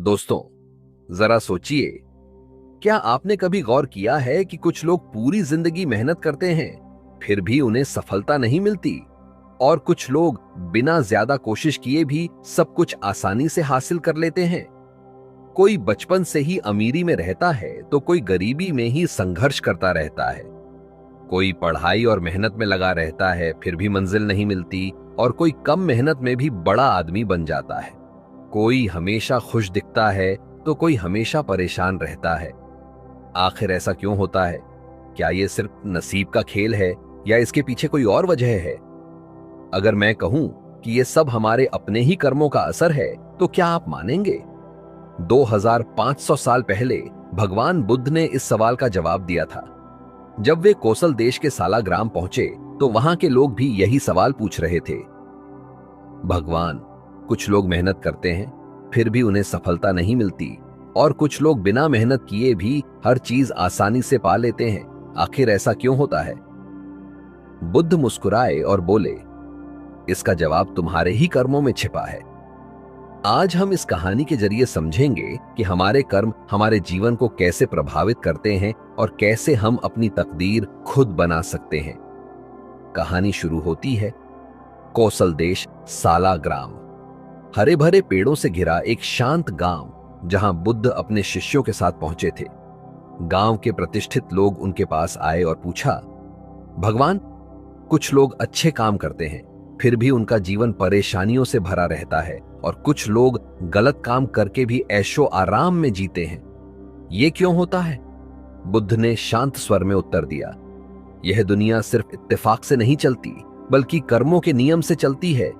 दोस्तों, जरा सोचिए, क्या आपने कभी गौर किया है कि कुछ लोग पूरी जिंदगी मेहनत करते हैं, फिर भी उन्हें सफलता नहीं मिलती, और कुछ लोग बिना ज्यादा कोशिश किए भी सब कुछ आसानी से हासिल कर लेते हैं। कोई बचपन से ही अमीरी में रहता है तो कोई गरीबी में ही संघर्ष करता रहता है। कोई पढ़ाई और मेहनत में लगा रहता है, फिर भी मंजिल नहीं मिलती, और कोई कम मेहनत में भी बड़ा आदमी बन जाता है। कोई हमेशा खुश दिखता है तो कोई हमेशा परेशान रहता है। आखिर ऐसा क्यों होता है? क्या ये सिर्फ नसीब का खेल है या इसके पीछे कोई और वजह है? अगर मैं कहूं कि ये सब हमारे अपने ही कर्मों का असर है, तो क्या आप मानेंगे? 2500 साल पहले भगवान बुद्ध ने इस सवाल का जवाब दिया था। जब वे कोसल देश के सालाग्राम पहुंचे तो वहां के लोग भी यही सवाल पूछ रहे थे। भगवान, कुछ लोग मेहनत करते हैं, फिर भी उन्हें सफलता नहीं मिलती, और कुछ लोग बिना मेहनत किए भी हर चीज आसानी से पा लेते हैं। आखिर ऐसा क्यों होता है? बुद्ध मुस्कुराए और बोले, इसका जवाब तुम्हारे ही कर्मों में छिपा है। आज हम इस कहानी के जरिए समझेंगे कि हमारे कर्म हमारे जीवन को कैसे प्रभावित करते हैं और कैसे हम अपनी तकदीर खुद बना सकते हैं। कहानी शुरू होती है कोसल देश, सालाग्राम। हरे भरे पेड़ों से घिरा एक शांत गांव, जहां बुद्ध अपने शिष्यों के साथ पहुंचे थे। गांव के प्रतिष्ठित लोग उनके पास आए और पूछा, भगवान, कुछ लोग अच्छे काम करते हैं, फिर भी उनका जीवन परेशानियों से भरा रहता है, और कुछ लोग गलत काम करके भी ऐशो आराम में जीते हैं। ये क्यों होता है? बुद्ध ने शांत स्वर में उत्तर दिया, यह दुनिया सिर्फ इत्तेफाक से नहीं चलती, बल्कि कर्मों के नियम से चलती है।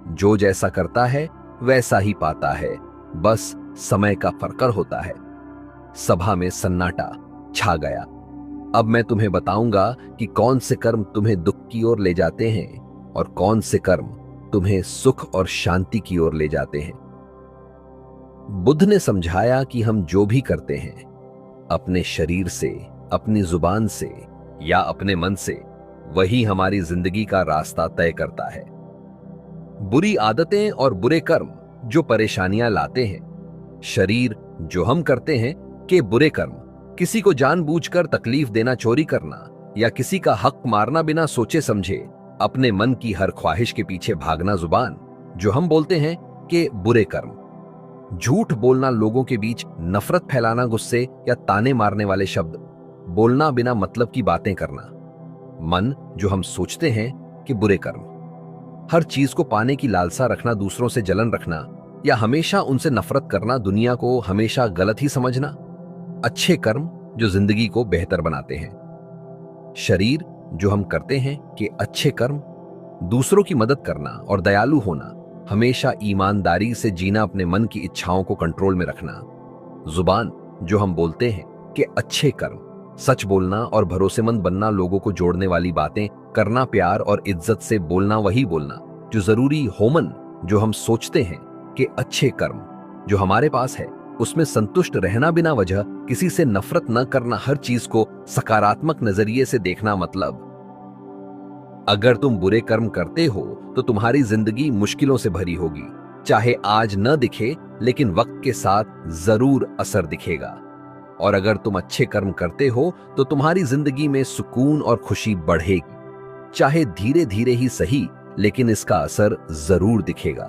जो जैसा करता है वैसा ही पाता है, बस समय का फर्क होता है। सभा में सन्नाटा छा गया। अब मैं तुम्हें बताऊंगा कि कौन से कर्म तुम्हें दुख की ओर ले जाते हैं और कौन से कर्म तुम्हें सुख और शांति की ओर ले जाते हैं। बुद्ध ने समझाया कि हम जो भी करते हैं, अपने शरीर से, अपनी जुबान से या अपने मन से, वही हमारी जिंदगी का रास्ता तय करता है। बुरी आदतें और बुरे कर्म जो परेशानियां लाते हैं, शरीर जो हम करते हैं के बुरे कर्म, किसी को जानबूझकर तकलीफ देना, चोरी करना या किसी का हक मारना बिना सोचे समझे, अपने मन की हर ख्वाहिश के पीछे भागना, जुबान जो हम बोलते हैं के बुरे कर्म, झूठ बोलना, लोगों के बीच नफरत फैलाना, गुस्से या ताने मारने वाले शब्द बोलना, बिना मतलब की बातें करना, मन जो हम सोचते हैं कि बुरे कर्म, हर चीज को पाने की लालसा रखना, दूसरों से जलन रखना या हमेशा उनसे नफरत करना, दुनिया को हमेशा गलत ही समझना, अच्छे कर्म जो जिंदगी को बेहतर बनाते हैं, शरीर जो हम करते हैं कि अच्छे कर्म, दूसरों की मदद करना और दयालु होना, हमेशा ईमानदारी से जीना, अपने मन की इच्छाओं को कंट्रोल में रखना, जुबान जो हम बोलते हैं कि अच्छे कर्म, सच बोलना और भरोसेमंद बनना, लोगों को जोड़ने वाली बातें करना, प्यार और इज्जत से बोलना, वही बोलना जो जरूरी हो, मन जो हम सोचते हैं कि अच्छे कर्म जो हमारे पास है उसमें संतुष्ट रहना, बिना वजह किसी से नफरत न करना, हर चीज को सकारात्मक नजरिए से देखना। मतलब अगर तुम बुरे कर्म करते हो तो तुम्हारी जिंदगी मुश्किलों से भरी होगी, चाहे आज न दिखे, लेकिन वक्त के साथ जरूर असर दिखेगा। और अगर तुम अच्छे कर्म करते हो तो तुम्हारी जिंदगी में सुकून और खुशी बढ़ेगी, चाहे धीरे धीरे ही सही, लेकिन इसका असर जरूर दिखेगा।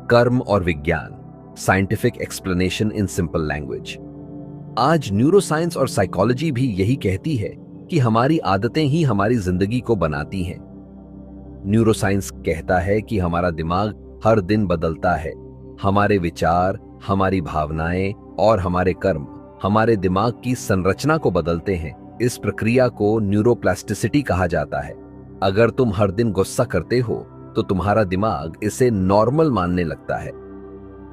कर्म और विज्ञान, scientific explanation in simple language. आज न्यूरोसाइंस और साइकोलॉजी भी यही कहती है कि हमारी आदतें ही हमारी जिंदगी को बनाती हैं। न्यूरोसाइंस कहता है कि हमारा दिमाग हर दिन बदलता है। हमारे विचार, हमारी भावनाएं और हमारे कर्म हमारे दिमाग की संरचना को बदलते हैं। इस प्रक्रिया को न्यूरोप्लास्टिसिटी कहा जाता है। अगर तुम हर दिन गुस्सा करते हो तो तुम्हारा दिमाग इसे नॉर्मल मानने लगता है।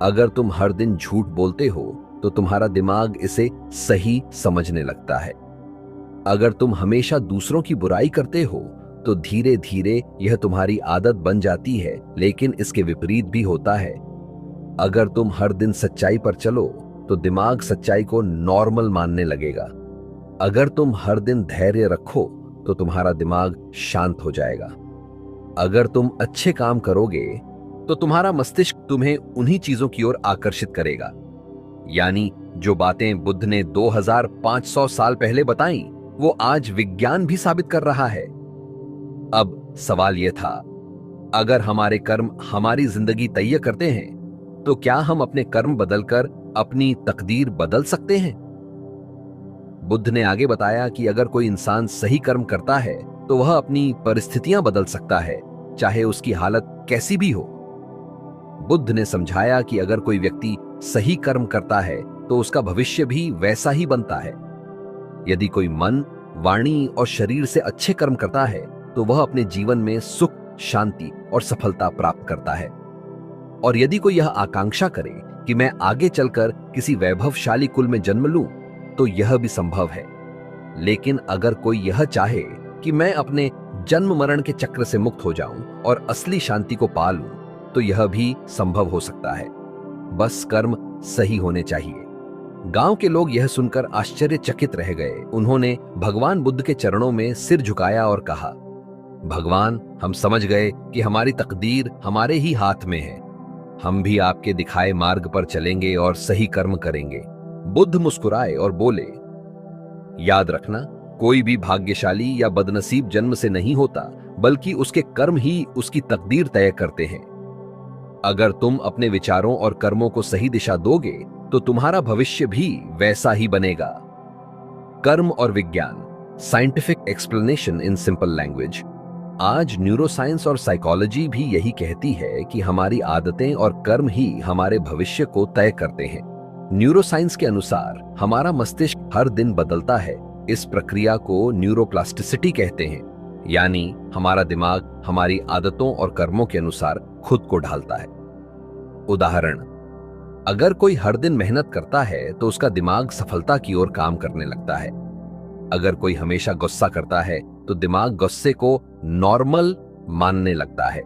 अगर तुम हर दिन झूठ बोलते हो तो तुम्हारा दिमाग इसे सही समझने लगता है। अगर तुम हमेशा दूसरों की बुराई करते हो तो धीरे धीरे यह तुम्हारी आदत बन जाती है, लेकिन इसके विपरीत भी होता है। अगर तुम हर दिन सच्चाई पर चलो तो दिमाग सच्चाई को नॉर्मल मानने लगेगा। अगर तुम हर दिन धैर्य रखो तो तुम्हारा दिमाग शांत हो जाएगा। अगर तुम अच्छे काम करोगे तो तुम्हारा मस्तिष्क तुम्हें उन्हीं चीजों की ओर आकर्षित करेगा। यानी जो बातें बुद्ध ने 2500 साल पहले बताई, वो आज विज्ञान भी साबित कर रहा है। अब सवाल यह था, अगर हमारे कर्म हमारी जिंदगी तय करते हैं, तो क्या हम अपने कर्म बदलकर अपनी तकदीर बदल सकते हैं? बुद्ध ने आगे बताया कि अगर कोई इंसान सही कर्म करता है तो वह अपनी परिस्थितियां बदल सकता है, चाहे उसकी हालत कैसी भी हो। बुद्ध ने समझाया कि अगर कोई व्यक्ति सही कर्म करता है तो उसका भविष्य भी वैसा ही बनता है। यदि कोई मन, वाणी और शरीर से अच्छे कर्म करता है तो वह अपने जीवन में सुख, शांति और सफलता प्राप्त करता है। और यदि कोई यह आकांक्षा करे कि मैं आगे चलकर किसी वैभवशाली कुल में जन्म लूं, तो यह भी संभव है। लेकिन अगर कोई यह चाहे कि मैं अपने जन्म मरण के चक्र से मुक्त हो जाऊं और असली शांति को पा लूं, तो यह भी संभव हो सकता है। बस कर्म सही होने चाहिए। गांव के लोग यह सुनकर आश्चर्यचकित रह गए। उन्होंने भगवान बुद्ध के चरणों में सिर झुकाया और कहा, भगवान, हम समझ गए कि हमारी तकदीर हमारे ही हाथ में है। हम भी आपके दिखाए मार्ग पर चलेंगे और सही कर्म करेंगे। बुद्ध मुस्कुराए और बोले, याद रखना, कोई भी भाग्यशाली या बदनसीब जन्म से नहीं होता, बल्कि उसके कर्म ही उसकी तकदीर तय करते हैं। अगर तुम अपने विचारों और कर्मों को सही दिशा दोगे तो तुम्हारा भविष्य भी वैसा ही बनेगा। कर्म और विज्ञान, scientific explanation in simple language. आज न्यूरोसाइंस और साइकोलॉजी भी यही कहती है कि हमारी आदतें और कर्म ही हमारे भविष्य को तय करते हैं। न्यूरोसाइंस के अनुसार हमारा मस्तिष्क हर दिन बदलता है। इस प्रक्रिया को न्यूरोप्लास्टिसिटी कहते हैं, यानी हमारा दिमाग हमारी आदतों और कर्मों के अनुसार खुद को ढालता है। उदाहरण, अगर कोई हर दिन मेहनत करता है तो उसका दिमाग सफलता की ओर काम करने लगता है। अगर कोई हमेशा गुस्सा करता है तो दिमाग गुस्से को नॉर्मल मानने लगता है।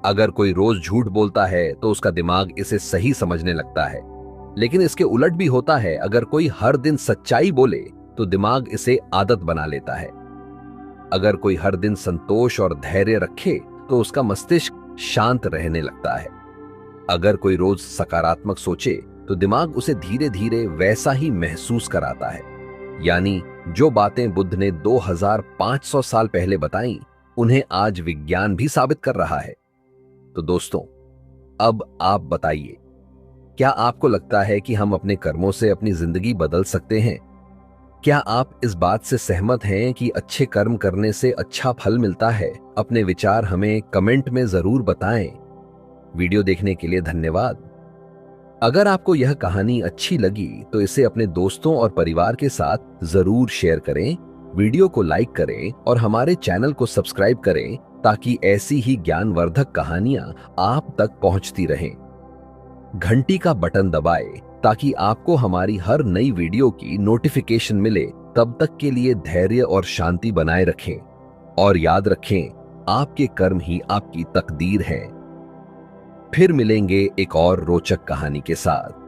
अगर कोई रोज झूठ बोलता है तो उसका दिमाग इसे सही समझने लगता है। लेकिन इसके उलट भी होता है, अगर कोई हर दिन सच्चाई बोले तो दिमाग इसे आदत बना लेता है। अगर कोई हर दिन संतोष और धैर्य रखे तो उसका मस्तिष्क शांत रहने लगता है। अगर कोई रोज सकारात्मक सोचे तो दिमाग उसे धीरे धीरे वैसा ही महसूस कराता है। यानी जो बातें बुद्ध ने 2500 साल पहले बताई, उन्हें आज विज्ञान भी साबित कर रहा है। तो दोस्तों, अब आप बताइए, क्या आपको लगता है कि हम अपने कर्मों से अपनी जिंदगी बदल सकते हैं? क्या आप इस बात से सहमत हैं कि अच्छे कर्म करने से अच्छा फल मिलता है? अपने विचार हमें कमेंट में जरूर बताएं। वीडियो देखने के लिए धन्यवाद। अगर आपको यह कहानी अच्छी लगी तो इसे अपने दोस्तों और परिवार के साथ जरूर शेयर करें, वीडियो को लाइक करें और हमारे चैनल को सब्सक्राइब करें, ताकि ऐसी ही ज्ञानवर्धक कहानियां आप तक पहुंचती रहें। घंटी का बटन दबाएं ताकि आपको हमारी हर नई वीडियो की नोटिफिकेशन मिले। तब तक के लिए धैर्य और शांति बनाए रखें और याद रखें, आपके कर्म ही आपकी तकदीर है। फिर मिलेंगे एक और रोचक कहानी के साथ।